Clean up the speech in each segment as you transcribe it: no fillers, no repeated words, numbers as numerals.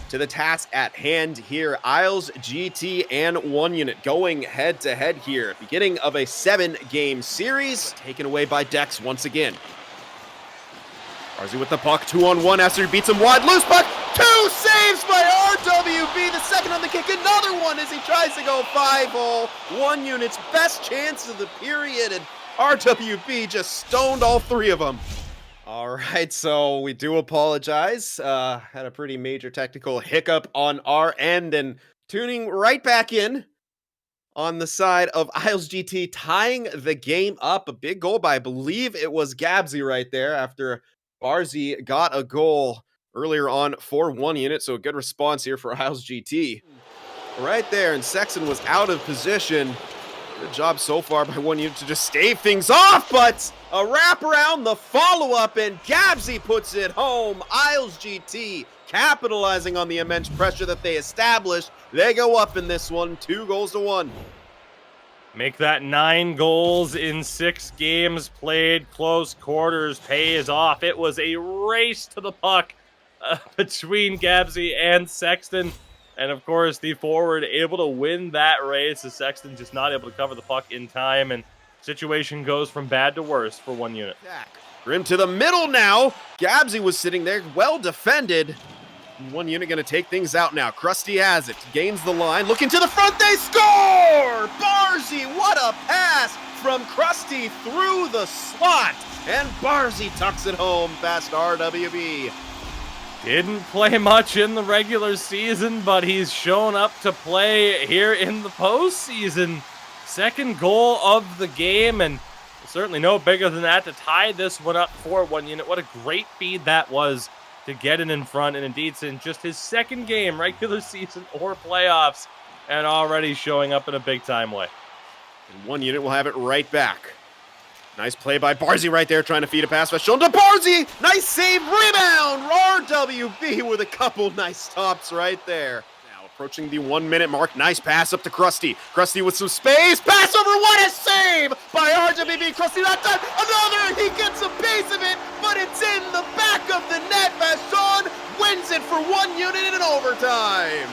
to the task at hand here. Isles, GT, and 1 unit going head to head here. Beginning of a 7-game series, taken away by Dex once again. Barzy with the puck, 2-on-1 after he beats him wide. Loose puck, 2 saves by RWB. The second on the kick, another one as he tries to go 5-hole. 1 unit's best chance of the period, and RWB just stoned all 3 of them. All right, so we do apologize. Had a pretty major technical hiccup on our end, and tuning right back in on the side of Isles GT, tying the game up. A big goal by, I believe it was Gabsy right there, after Barzy got a goal earlier on for 1 unit, so a good response here for Isles GT. Right there, and Sexton was out of position. Good job so far by 1 unit to just stave things off, but a wraparound, the follow-up, and Gabsy puts it home. Isles GT capitalizing on the immense pressure that they established. They go up in this one, 2-1. Make that 9 goals in 6 games played. Close quarters pays off. It was a race to the puck between Gabsy and Sexton. And of course, the forward able to win that race. The Sexton just not able to cover the puck in time. And situation goes from bad to worse for 1 unit. Grim to the middle now. Gabsy was sitting there, well defended. 1 unit going to take things out now. Krusty has it, gains the line, looking to the front, they score! Barzy, what a pass from Krusty through the slot, and Barzy tucks it home past RWB. Didn't play much in the regular season, but he's shown up to play here in the postseason. Second goal of the game, and certainly no bigger than that to tie this one up for 1 unit. What a great feed that was to get it in front, and indeed in just his second game, regular season or playoffs, and already showing up in a big-time way. And 1 unit will have it right back. Nice play by Barzy right there, trying to feed a pass by shoulder to Barzy. Nice save, rebound. RWB with a couple nice stops right there. Now approaching the 1 minute mark. Nice pass up to Krusty. Krusty with some space. Pass over. What a save by RWB. Krusty that time. Another. He gets a piece of it, but it's in the back of the net. Vachon wins it for 1 unit in overtime.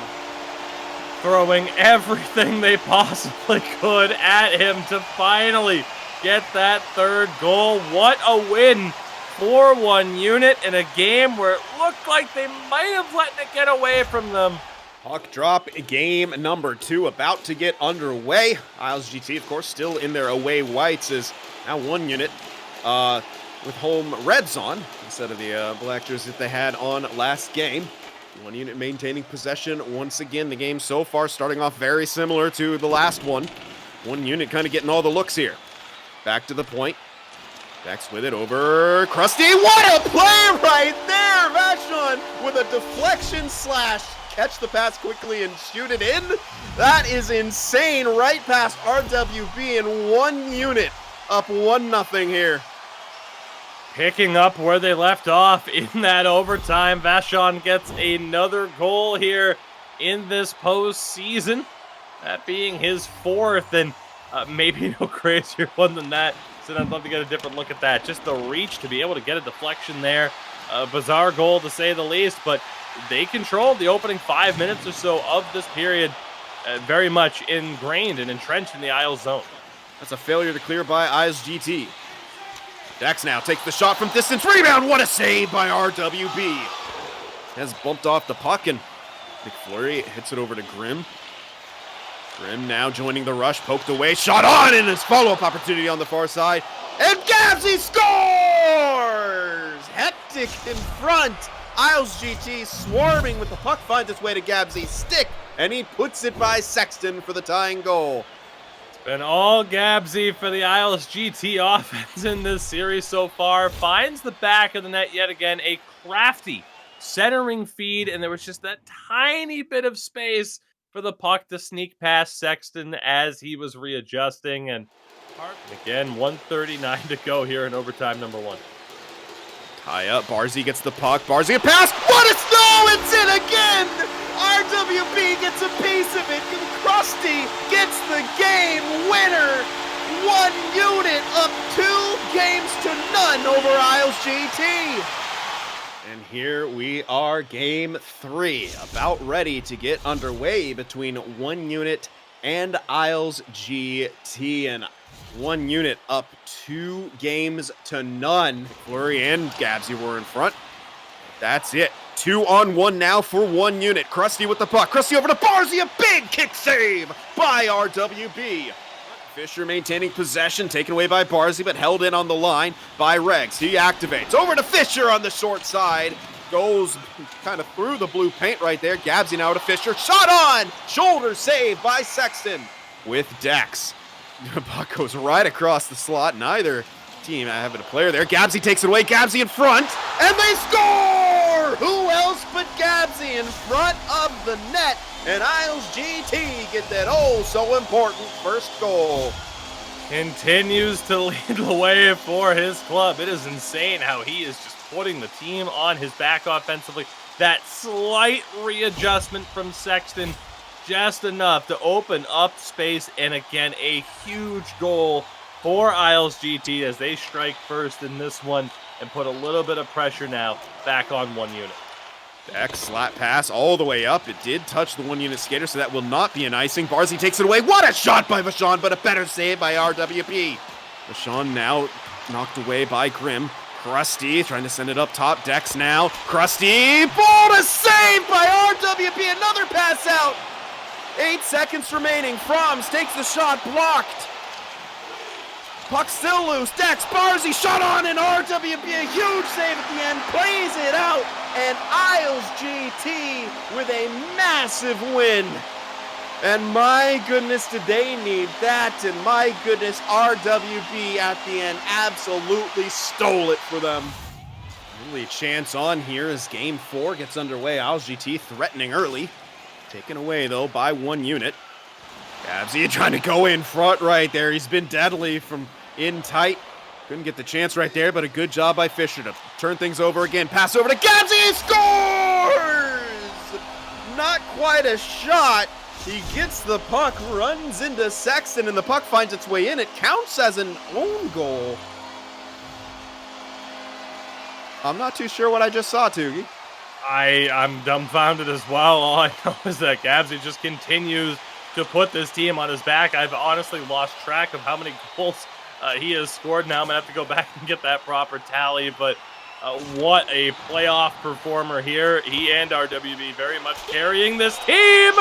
Throwing everything they possibly could at him to finally get that 3rd goal. What a win for 1 unit in a game where it looked like they might have let it get away from them. Puck drop, game number 2 about to get underway. Isles GT, of course, still in their away whites, is now 1 unit with home reds on instead of the black jerseys that they had on last game. 1 unit maintaining possession once again. The game so far starting off very similar to the last one. 1 unit kind of getting all the looks here. Back to the point. Dex with it over Krusty. What a play right there! Vachon with a deflection slash catch the pass quickly and shoot it in. That is insane. Right past RWB in 1 unit. Up 1-0 here. Picking up where they left off in that overtime. Vachon gets another goal here in this postseason. That being his 4th, and maybe no crazier one than that. So I'd love to get a different look at that. Just the reach to be able to get a deflection there. A bizarre goal to say the least, but they controlled the opening 5 minutes or so of this period. Very much ingrained and entrenched in the Isles zone. That's a failure to clear by Isles GT. Dex now takes the shot from distance. Rebound. What a save by RWB. Has bumped off the puck, and McFlurry hits it over to Grim. Grim now joining the rush, poked away, shot on, and his follow-up opportunity on the far side. And Gabsy scores! Hectic in front. Isles GT swarming with the puck, finds its way to Gabsy's stick, and he puts it by Sexton for the tying goal. It's been all Gabsy for the Isles GT offense in this series so far. Finds the back of the net yet again, a crafty centering feed, and there was just that tiny bit of space for the puck to sneak past Sexton as he was readjusting. And again, 1:39 to go here in overtime number 1. Tie up, Barzy gets the puck, Barzy a pass, what a snow, it's in again! RWB gets a piece of it, and Krusty gets the game winner! 1 unit up 2-0 over Isles GT! And here we are, game 3, about ready to get underway between 1 unit and Isles GT. And 1 unit up 2 games to none. Flurry and Gabsy were in front. That's it. 2-on-1 now for 1 unit. Krusty with the puck. Krusty over to Barzy. A big kick save by RWB. Fisher maintaining possession, taken away by Barzy, but held in on the line by Regs. He activates. Over to Fisher on the short side. Goes kind of through the blue paint right there. Gabsy now to Fisher. Shot on! Shoulder save by Sexton with Dex. The puck goes right across the slot. Neither team having a player there. Gabsy takes it away. Gabsy in front, and they score! Who else but Gabsy in front of the net? And Isles GT get that so important first goal. Continues to lead the way for his club. It is insane how he is just putting the team on his back offensively. That slight readjustment from Sexton, just enough to open up space. And again, a huge goal for Isles GT as they strike first in this one and put a little bit of pressure now back on 1 unit. Dex slap pass all the way up. It did touch the 1 unit skater, so that will not be an icing. Barzy takes it away. What a shot by Vachon, but a better save by RWP. Vachon now knocked away by Grimm. Krusty trying to send it up top. Dex now. Krusty, ball to save by RWP. Another pass out. 8 seconds remaining. Froms takes the shot, blocked. Puck still loose. Dex, Barzy, shot on, and RWP, a huge save at the end, plays it out, and Isles GT with a massive win. And my goodness, did they need that, and my goodness, RWP at the end absolutely stole it for them. Only chance on here as game 4 gets underway. Isles GT threatening early. Taken away, though, by 1 unit. Gabsy trying to go in front right there. He's been deadly from in tight. Couldn't get the chance right there, but a good job by Fisher to turn things over again. Pass over to Gabsy. He scores! Not quite a shot. He gets the puck, runs into Sexton, and the puck finds its way in. It counts as an own goal. I'm not too sure what I just saw, Toogie. I'm dumbfounded as well. All I know is that Gabsy just continues to put this team on his back. I've honestly lost track of how many goals he has scored now. I'm going to have to go back and get that proper tally, but what a playoff performer here. He and RWB very much carrying this team.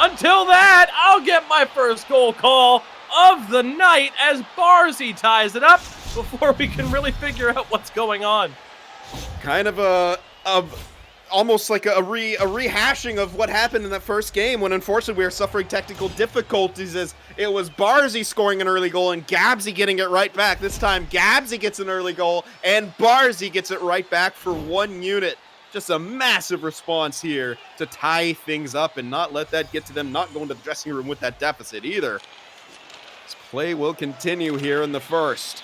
Until that, I'll get my first goal call of the night as Barzy ties it up before we can really figure out what's going on. Kind of almost like a rehashing of what happened in that first game when unfortunately we were suffering technical difficulties as it was Barzy scoring an early goal and Gabsy getting it right back. This time Gabsy gets an early goal and Barzy gets it right back for 1 unit. Just a massive response here to tie things up and not let that get to them not going to the dressing room with that deficit either. This play will continue here in the first.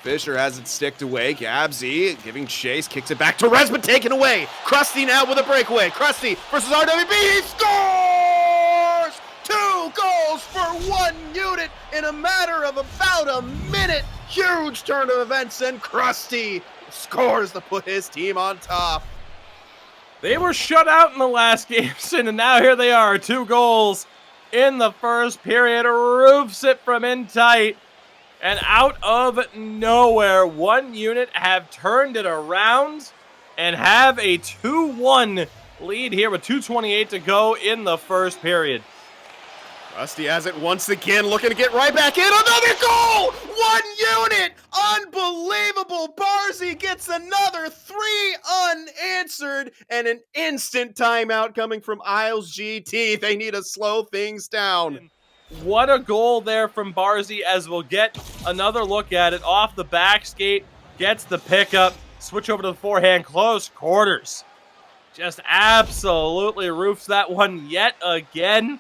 Fisher has it sticked away. Gabsy giving chase, kicks it back to Rez, but taken away. Krusty now with a breakaway. Krusty versus RWB. He scores! 2 goals for 1 unit in a matter of about a minute. Huge turn of events, and Krusty scores to put his team on top. They were shut out in the last game, and now here they are. 2 goals in the first period. Roofs it from in tight. And out of nowhere, 1 unit have turned it around and have a 2-1 lead here with 2:28 to go in the first period. Krusty has it once again, looking to get right back in. Another goal! 1 unit! Unbelievable! Barzy gets another 3 unanswered, and an instant timeout coming from Isles GT. They need to slow things down. What a goal there from Barzy, as we'll get another look at it. Off the back skate, gets the pickup, switch over to the forehand, close quarters. Just absolutely roofs that one yet again.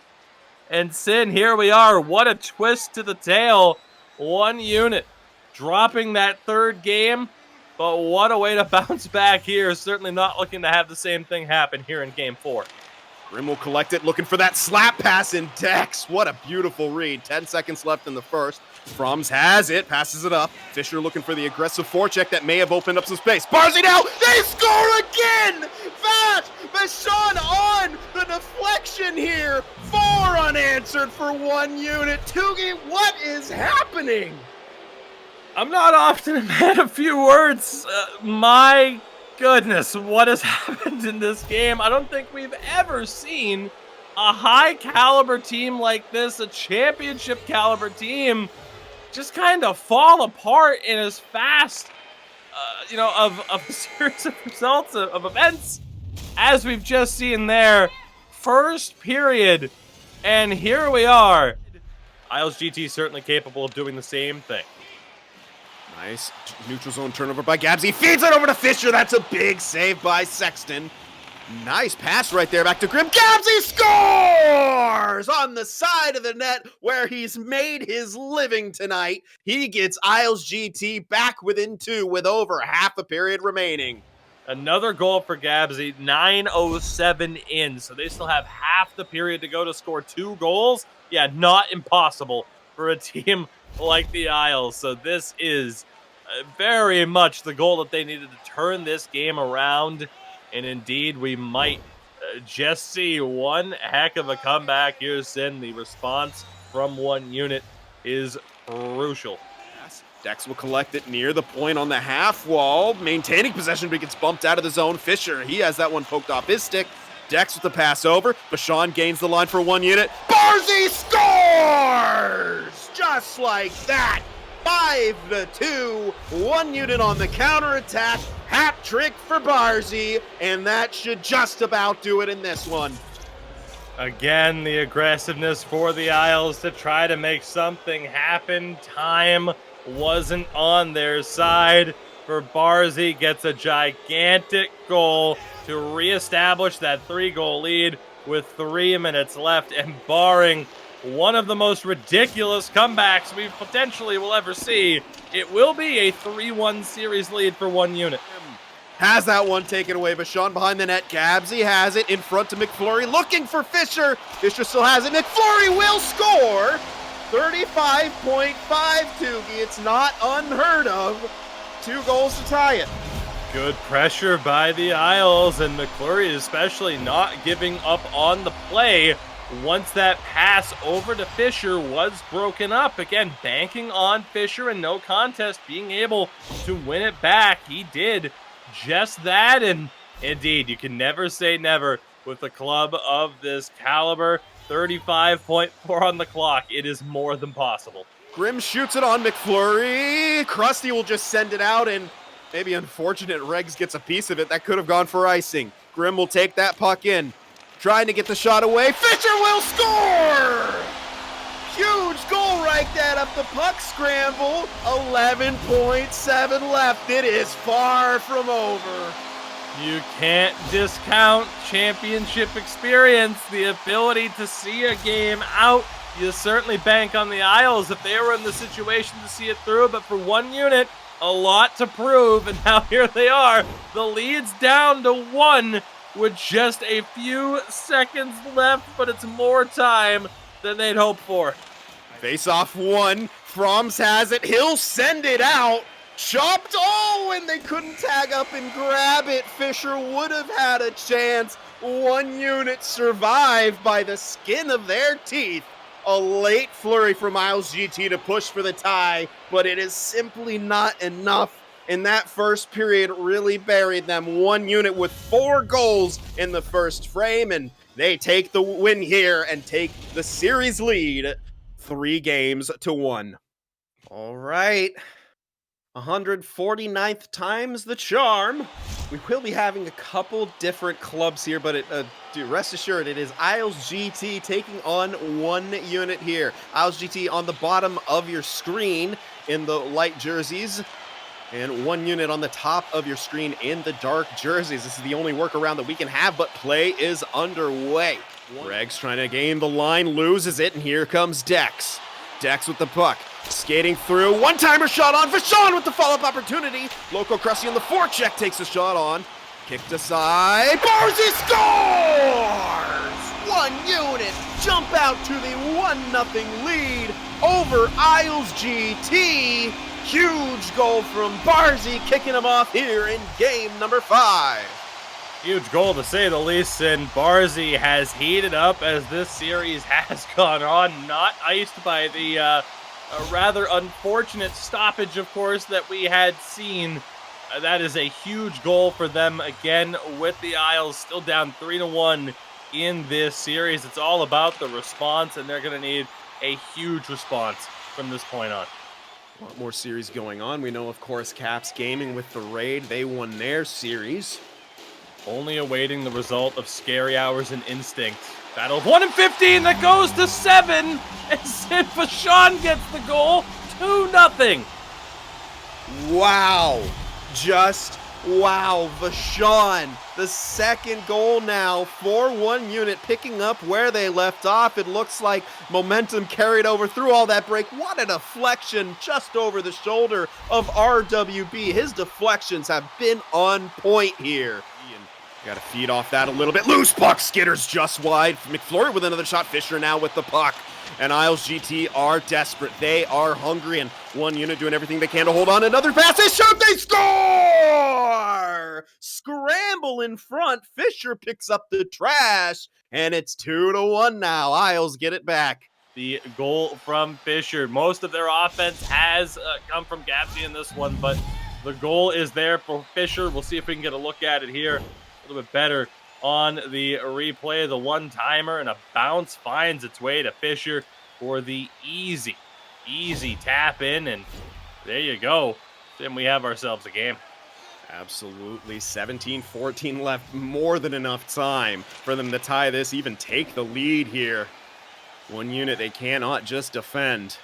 And Sin, here we are. What a twist to the tail. 1 unit dropping that 3rd game, but what a way to bounce back here. Certainly not looking to have the same thing happen here in game 4. Grim will collect it, looking for that slap pass in Dex. What a beautiful read. 10 seconds left in the first. Froms has it, passes it up. Fisher looking for the aggressive forecheck that may have opened up some space. Barzy now, they score again! Vashon on the deflection here. 4 unanswered for 1 unit. Tugi, what is happening? I'm not often a man of few words. My goodness, what has happened in this game? I don't think we've ever seen a high caliber team like this, a championship caliber team, just kind of fall apart in as fast, of a series of results, of events, as we've just seen there. First period, and here we are. Isles GT certainly capable of doing the same thing. Nice neutral zone turnover by Gabs. He feeds it over to Fisher. That's a big save by Sexton. Nice pass right there back to Grim. Gabsy scores on the side of the net where he's made his living tonight. He gets Isles GT back within 2 with over half a period remaining. Another goal for Gabsy, 9:07 in, so they still have half the period to go to score 2 goals. Yeah, not impossible for a team like the Isles. So this is very much the goal that they needed to turn this game around. And indeed, we might just see one heck of a comeback here, Sin. The response from 1 unit is crucial. Yes. Dex will collect it near the point on the half wall, maintaining possession, but he gets bumped out of the zone. Fisher, he has that one poked off his stick. Dex with the pass over. Bashan gains the line for 1 unit. Barzy scores! Just like that. 5-2. 1 unit on the counterattack. Hat trick for Barzy, and that should just about do it in this one. Again, the aggressiveness for the Isles to try to make something happen. Time wasn't on their side. For Barzy, gets a gigantic goal to reestablish that 3-goal lead with 3 minutes left, and barring one of the most ridiculous comebacks we potentially will ever see, it will be a 3-1 series lead for 1 unit. Has that one taken away. Bashan behind the net. Gabsy has it in front to McFlurry, looking for Fisher. Fisher still has it. McFlurry will score. 35.5 Tugi. It's not unheard of. 2 goals to tie it. Good pressure by the Isles, and McFlurry especially not giving up on the play once that pass over to Fisher was broken up. Again, banking on Fisher and no contest being able to win it back. He did just that, and indeed, you can never say never with a club of this caliber. 35.4 on the clock. It is more than possible. Grim shoots it on McFlurry. Krusty will just send it out, and maybe unfortunate Regs gets a piece of it. That could have gone for icing. Grim will take that puck in, trying to get the shot away. Fisher will score! Huge goal right there up the puck scramble. 11.7 left. It is far from over. You can't discount championship experience, the ability to see a game out. You certainly bank on the Isles if they were in the situation to see it through, but for 1 unit, a lot to prove, and now here they are. The lead's down to 1 with just a few seconds left, but it's more time than they'd hoped for. Face off 1. Froms has it. He'll send it out. Chopped. Oh, and they couldn't tag up and grab it. Fisher would have had a chance. 1 unit survived by the skin of their teeth. A late flurry from Isles GT to push for the tie, but it is simply not enough. In that first period, really buried them. 1 unit with 4 goals in the first frame, and they take the win here and take the series lead 3-1. All right. 149th time's the charm. We will be having a couple different clubs here, but rest assured, it is Isles GT taking on 1 unit here. Isles GT on the bottom of your screen in the light jerseys, and 1 unit on the top of your screen in the dark jerseys. This is the only workaround that we can have, but play is underway. Regs trying to gain the line, loses it, and here comes Dex. Dex with the puck, skating through, one-timer shot on Vashon with the follow-up opportunity. Loco Crusty on the forecheck takes a shot on, kicked aside, Barzy scores! 1 unit jump out to the 1-0 lead over Isles GT. Huge goal from Barzy, kicking him off here in game number 5. Huge goal to say the least, and Barzy has heated up as this series has gone on, not iced by the a rather unfortunate stoppage, of course, that we had seen. That is a huge goal for them again with the Isles still down 3-1 in this series. It's all about the response, and they're going to need a huge response from this point on. A lot more series going on. We know, of course, Caps Gaming with the Raid. They won their series. Only awaiting the result of Scary Hours and Instinct. Battle of 1 and 15 that goes to 7, and Sid Vachon gets the goal, 2-0. Wow. Just wow. Vachon, the second goal now for 1 unit, picking up where they left off. It looks like momentum carried over through all that break. What a deflection just over the shoulder of RWB. His deflections have been on point here. Got to feed off that a little bit. Loose puck, skitters just wide. McFlurry with another shot. Fisher now with the puck. And Isles GT are desperate. They are hungry, and 1 unit doing everything they can to hold on. Another pass, they shoot, they score! Scramble in front. Fisher picks up the trash, and it's 2-1 now. Isles get it back. The goal from Fisher. Most of their offense has come from Gabsy in this one, but the goal is there for Fisher. We'll see if we can get a look at it here. A little bit better on the replay. The one-timer and a bounce finds its way to Fisher for the easy tap in, and there you go. Then we have ourselves a game. Absolutely. 17-14 left. More than enough time for them to tie this, even take the lead here. 1 unit, they cannot just defend.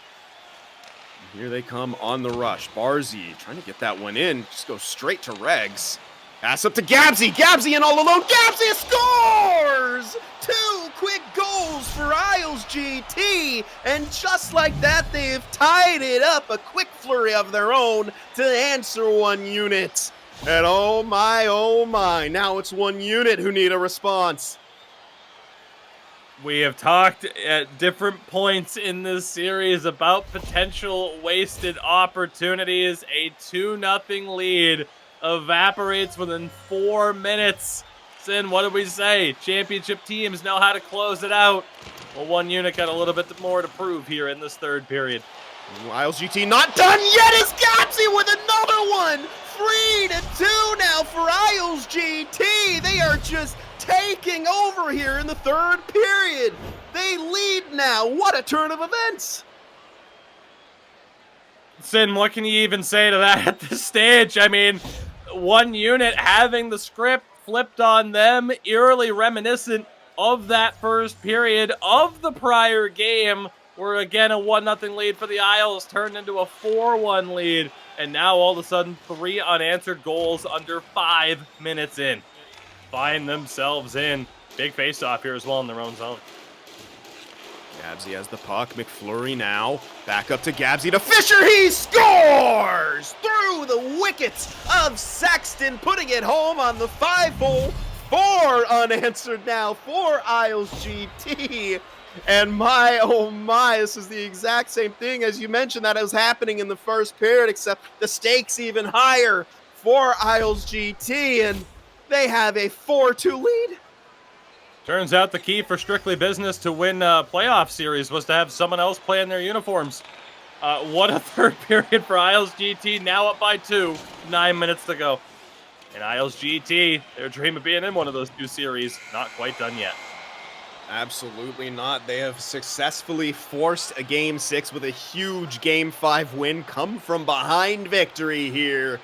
And here they come on the rush. Barzy trying to get that one in. Just go straight to Regs. Pass up to Gabsy. Gabsy in all alone. Gabsy scores! 2 quick goals for Isles GT. And just like that, they've tied it up. A quick flurry of their own to answer 1 unit. And oh my, now it's 1 unit who need a response. We have talked at different points in this series about potential wasted opportunities. A 2-0 lead evaporates within 4 minutes. Sin, what did we say? Championship teams know how to close it out. Well, 1 unit got a little bit more to prove here in this 3rd period. Isles GT not done yet. Is Gabsy with another one. 3-2 now for Isles GT. They are just taking over here in the 3rd period. They lead now. What a turn of events. Sin, what can you even say to that at this stage? I mean, 1 unit having the script flipped on them, eerily reminiscent of that 1st period of the prior game, where again a 1-0 lead for the Isles turned into a 4-1 lead, and now all of a sudden 3 unanswered goals under 5 minutes in. Find themselves in big face-off here as well in their own zone. Gabsy has the puck. McFlurry now. Back up to Gabsy to Fisher. He scores! Through the wickets of Sexton, putting it home on the 5-hole. 4 unanswered now for Isles GT. And my, oh my, this is the exact same thing as you mentioned that was happening in the 1st period, except the stakes even higher for Isles GT, and they have a 4-2 lead. Turns out the key for Strictly Business to win a playoff series was to have someone else play in their uniforms. What a 3rd period for Isles GT, now up by 2, 9 minutes to go. And Isles GT, their dream of being in one of those 2 series, not quite done yet. Absolutely not. They have successfully forced a Game 6 with a huge Game 5 win. Come from behind victory here.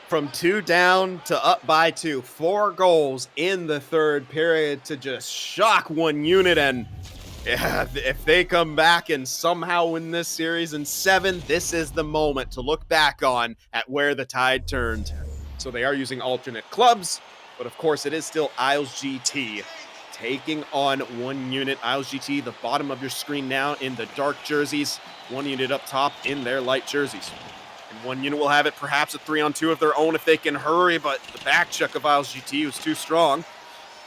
From 2 down to up by 2. 4 goals in the 3rd period to just shock 1 unit. And yeah, if they come back and somehow win this series in 7, this is the moment to look back on at where the tide turned. So they are using alternate clubs, but of course it is still Isles GT taking on 1 unit. Isles GT, the bottom of your screen now in the dark jerseys. 1 unit up top in their light jerseys. And 1 unit will have it perhaps a 3-on-2 of their own if they can hurry, but the back check of Isles GT was too strong.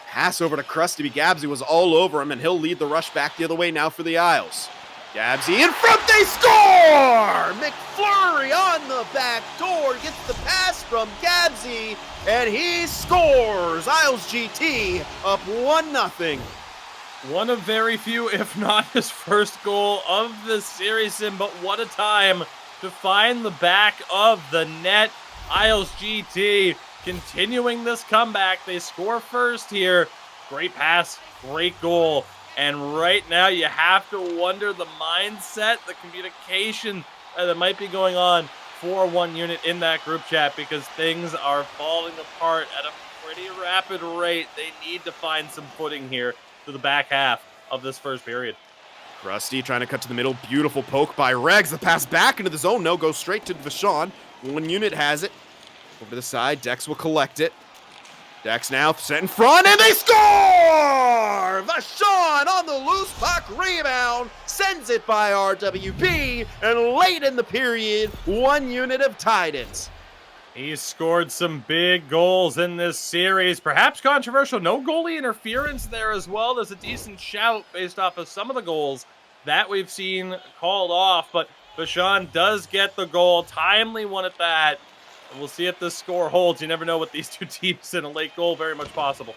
Pass over to Krusty. Gabsy was all over him, and he'll lead the rush back the other way now for the Isles. Gabsy in front, they score! McFlurry on the back door, gets the pass from Gabsy, and he scores! Isles GT up 1-0. One of very few, if not his first goal of the series, but what a time to find the back of the net. Isles GT continuing this comeback. They score first here. Great pass, great goal. And right now you have to wonder the mindset, the communication that might be going on for one unit in that group chat, because things are falling apart at a pretty rapid rate. They need to find some footing here to the back half of this first period. Krusty trying to cut to the middle. Beautiful poke by Regs. The pass back into the zone. No, goes straight to Vashon. One unit has it. Over to the side. Dex will collect it. Dex now set in front, and they score! Vashon on the loose puck rebound. Sends it by RWP. And late in the period, one unit have tied it. He's scored some big goals in this series. Perhaps controversial. No goalie interference there as well. There's a decent shout based off of some of the goals that we've seen called off. But Vashon does get the goal. Timely one at that. And we'll see if this score holds. You never know with these two teams in a late goal. Very much possible.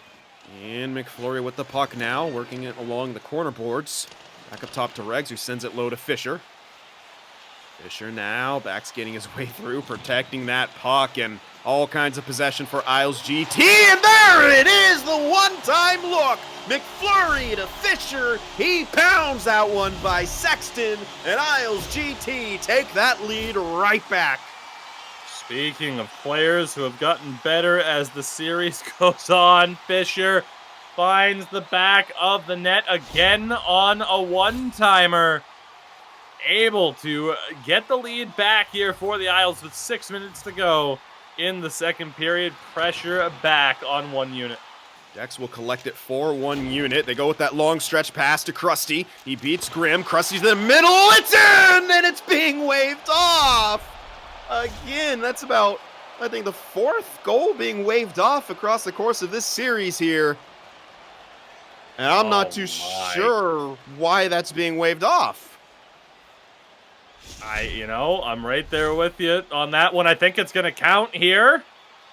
And McFlurry with the puck now, working it along the corner boards. Back up top to Regs, who sends it low to Fisher. Fisher now, back skating his way through, protecting that puck, and all kinds of possession for Isles GT, and there it is, the one-time look. McFlurry to Fisher, he pounds that one by Sexton, and Isles GT take that lead right back. Speaking of players who have gotten better as the series goes on, Fisher finds the back of the net again on a one-timer. Able to get the lead back here for the Isles with 6 minutes to go in the second period. Pressure back on one unit. Dex will collect it for one unit. They go with that long stretch pass to Krusty. He beats Grim. Krusty's in the middle. It's in, and it's being waved off. Again, that's about, I think, the fourth goal being waved off across the course of this series here. And I'm not too sure why that's being waved off. I'm right there with you on that one. I think it's going to count here.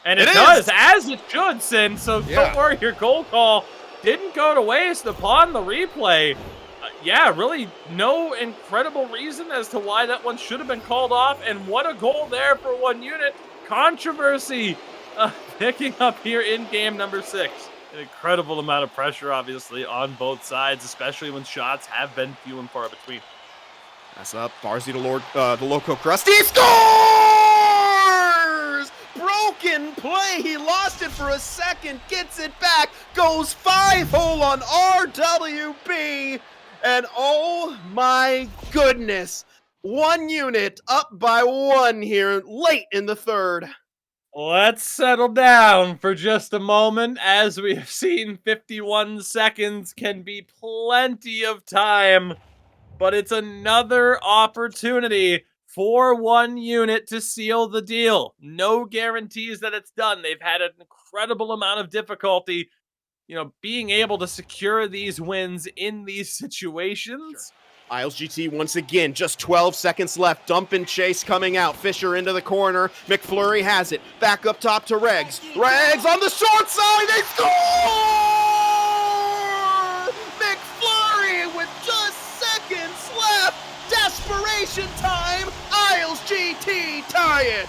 And it does, as it should, Sin. So don't worry, your goal call didn't go to waste upon the replay. Really no incredible reason as to why that one should have been called off. And what a goal there for one unit. Controversy picking up here in game number 6. An incredible amount of pressure, obviously, on both sides, especially when shots have been few and far between. That's up. Barzy to the Loco Krusty. Scores! Broken play. He lost it for a second. Gets it back. Goes 5-hole on RWP. And oh my goodness. One unit up by one here late in the third. Let's settle down for just a moment. As we have seen, 51 seconds can be plenty of time. But it's another opportunity for one unit to seal the deal. No guarantees that it's done. They've had an incredible amount of difficulty, being able to secure these wins in these situations. Sure. Isles GT once again, just 12 seconds left. Dump and chase coming out. Fisher into the corner. McFlurry has it. Back up top to Regs. Regs on the short side. They score! McFlurry with just seconds left. Desperation time. Isles GT tie it.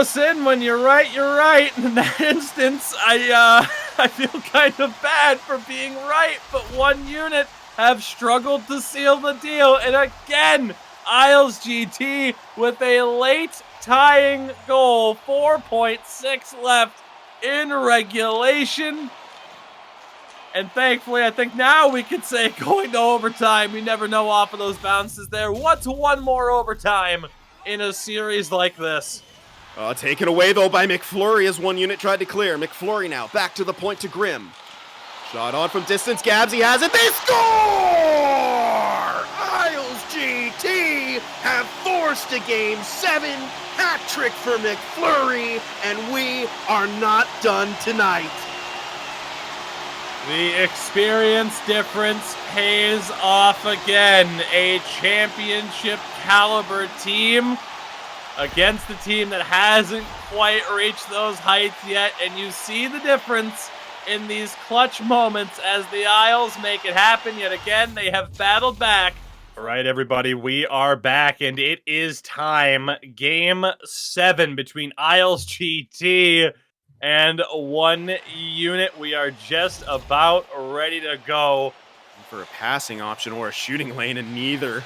Sin, when you're right, you're right. In that instance, I feel kind of bad for being right, but one unit have struggled to seal the deal. And again, Isles GT with a late tying goal. 4.6 left in regulation. And thankfully, I think now we could say going to overtime. You never know off of those bounces there. What's one more overtime in a series like this? Taken away, though, by McFlurry as one unit tried to clear. McFlurry now back to the point to Grim. Shot on from distance. Gabsy has it. They score! Isles GT have forced a Game 7 hat trick for McFlurry, and we are not done tonight. The experience difference pays off again. A championship caliber team against a team that hasn't quite reached those heights yet. And you see the difference in these clutch moments as the Isles make it happen yet again. They have battled back. All right, everybody, we are back, and it is time. Game 7 between Isles GT and 1Unit. We are just about ready to go. For a passing option or a shooting lane, and neither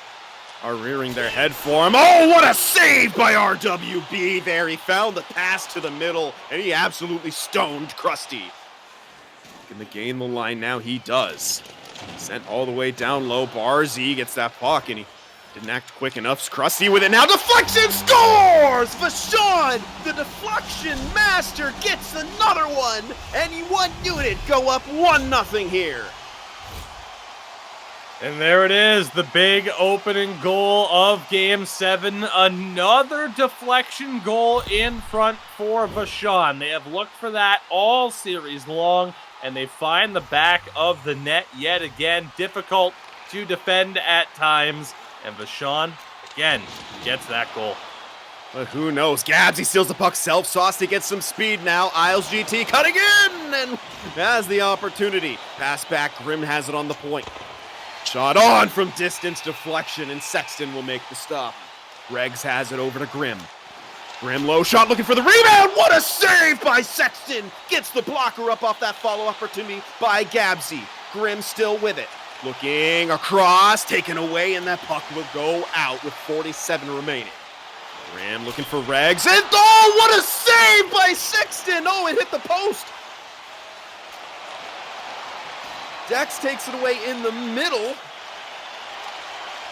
are rearing their head for him. Oh, what a save by RWB there. He found the pass to the middle, and he absolutely stoned Krusty. Can they gain the line now? He does. Sent all the way down low. Barzy gets that puck, and he didn't act quick enough. Krusty with it now. Deflection scores! Vashon, the deflection master, gets another one, and 1Unit go up 1-0 here. And there it is, the big opening goal of Game 7. Another deflection goal in front for Vashon. They have looked for that all series long, and they find the back of the net yet again. Difficult to defend at times, and Vashon, again, gets that goal. But who knows? Gabsy steals the puck, self-sauce to get some speed now. Isles GT cutting in, and has the opportunity. Pass back, Grimm has it on the point. Shot on from distance, deflection, and Sexton will make the stop. Regs has it over to Grimm. Grimm low shot looking for the rebound. What a save by Sexton. Gets the blocker up off that follow opportunity by Gabsy. Grimm still with it. Looking across, taken away, and that puck will go out with 47 remaining. Grimm looking for Regs, and oh, what a save by Sexton. Oh, it hit the post. Dex takes it away in the middle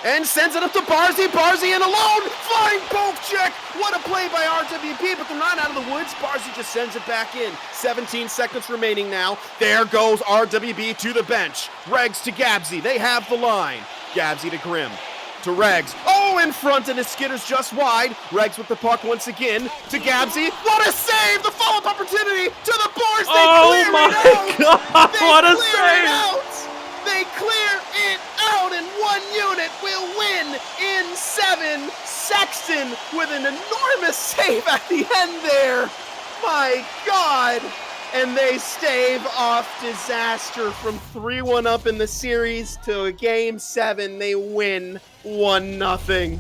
and sends it up to Barzy. Barzy in alone. Flying poke check. What a play by RWP, but they're not out of the woods. Barzy just sends it back in. 17 seconds remaining now. There goes RWB to the bench. Regs to Gabsy. They have the line. Gabsy to Grimm. To Regs. Oh, in front, and his skitter's just wide. Regs with the puck once again to Gabsy. What a save! The follow-up opportunity to the boards. Oh my God! What a save! They clear it out, and 1Unit will win in 7. Sexton with an enormous save at the end there. My God! And they stave off disaster from 3-1 up in the series to a Game 7. They win 1-0.